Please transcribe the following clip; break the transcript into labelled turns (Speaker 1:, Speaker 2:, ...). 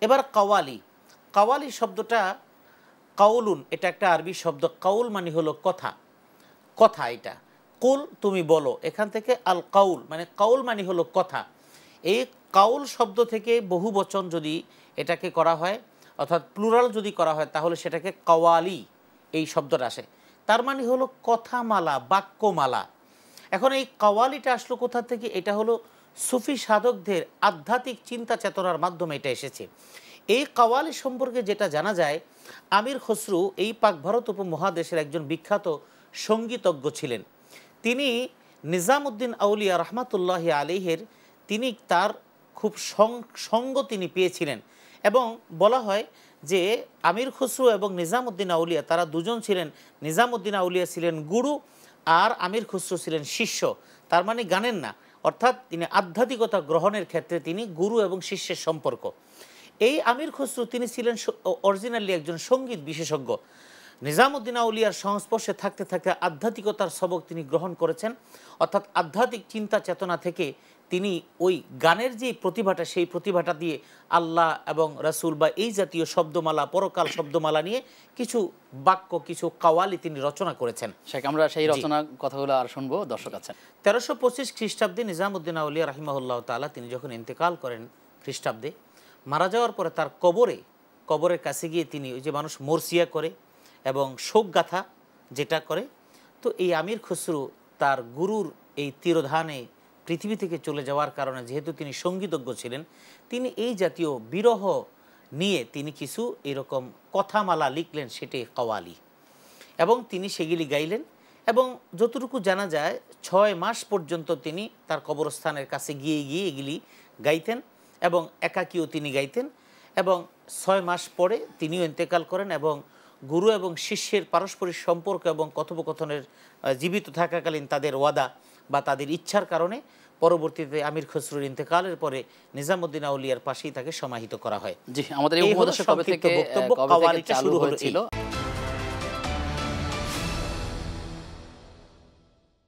Speaker 1: এবার কাওয়ালি, কাওয়ালি শব্দটা কাউলুন, এটা একটা আরবি শব্দ। কাউল মানে হলো কথা, কথা। এটা কুল, তুমি বলো, এখান থেকে আল কাউল মানে কাউল মানে হলো কথা। এই কাউল শব্দ থেকে বহু বচন যদি এটাকে করা হয়, অর্থাৎ প্লুরাল যদি করা হয়, তাহলে সেটাকে কাওয়ালি এই শব্দটা আসে। তার মানে হলো কথামালা, বাক্যমালা। এখন এই কাওয়ালিটা আসলো কোথা থেকে? এটা হলো সুফি সাধকদের আধ্যাত্মিক চিন্তা চেতনার মাধ্যমে এটা এসেছে। এই কাওয়ালি সম্পর্কে যেটা জানা যায়, আমির খসরু এই পাক ভারত উপমহাদেশের একজন বিখ্যাত সঙ্গীতজ্ঞ ছিলেন। তিনি নিজামউদ্দিন আউলিয়া রহমাতুল্লাহি আলাইহির তিনি তার খুব সঙ্গ তিনি পেয়েছিলেন। এবং বলা হয় যে আমির খসরু এবং নিজামউদ্দিন আউলিয়া তারা দুজন ছিলেন। নিজামউদ্দিন আউলিয়া ছিলেন গুরু আর আমির খসরু ছিলেন শিষ্য। তার মানে গানের না, অর্থাৎ তিনি আধ্যাত্মিকতা গ্রহণের ক্ষেত্রে তিনি গুরু এবং শিষ্যের সম্পর্ক। এই আমির খসরু তিনি ছিলেন অরিজিনালি একজন সঙ্গীত বিশেষজ্ঞ। নিজামউদ্দিন আউলিয়ার সংস্পর্শে থাকতে থাকতে আধ্যাত্মিকতার সবক তিনি গ্রহণ করেছেন, অর্থাৎ আধ্যাত্মিক চিন্তা চেতনা থেকে তিনি ওই গানের যে প্রতিভাটা, সেই প্রতিভাটা দিয়ে আল্লাহ এবং রাসূল বা এই জাতীয় শব্দমালা, পরকাল শব্দমালা নিয়ে কিছু বাক্য, কিছু কাওয়ালি তিনি রচনা করেছেন।
Speaker 2: আমরা সেই রচনা কথাগুলো আর শুনবো, দর্শক আছেন।
Speaker 1: 1325 খ্রিস্টাব্দে নিজামউদ্দিন আউলিয়া রাহিমাহুল্লাহ তাআলা তিনি যখন ইন্তেকাল করেন খ্রিস্টাব্দে, মারা যাওয়ার পরে তার কবরের কাছে গিয়ে তিনি ওই যে মানুষ মরসিয়া করে এবং শোকগাথা যেটা করে, তো এই আমির খসরু তার গুরুর এই তিরোধানে পৃথিবী থেকে চলে যাওয়ার কারণে, যেহেতু তিনি সঙ্গীতজ্ঞ ছিলেন, তিনি এই জাতীয় বিরহ নিয়ে তিনি কিছু এরকম কথামালা লিখলেন, সেটাই কাওয়ালি। এবং তিনি সেগুলি গাইলেন। এবং যতটুকু জানা যায় 6 মাস পর্যন্ত তিনি তার কবরস্থানের কাছে গিয়ে গিয়ে এগুলি গাইতেন এবং একাকীও তিনি গাইতেন। এবং 6 মাস পরে তিনিও ইন্তেকাল করেন। এবং গুরু এবং শিষ্যের পারস্পরিক সম্পর্ক এবং কথোপকথনের জীবিত থাকাকালীন তাদের ওয়াদা বা তাদের ইচ্ছার কারণে পরবর্তীতে আমির খসরুর ইন্তেকালের পরে নিজামউদ্দিন আউলিয়ার পাশেই তাকে সমাহিত করা হয়।
Speaker 2: জি, আমাদের এই উপদেশ কবে থেকে শুরু হয়েছিল?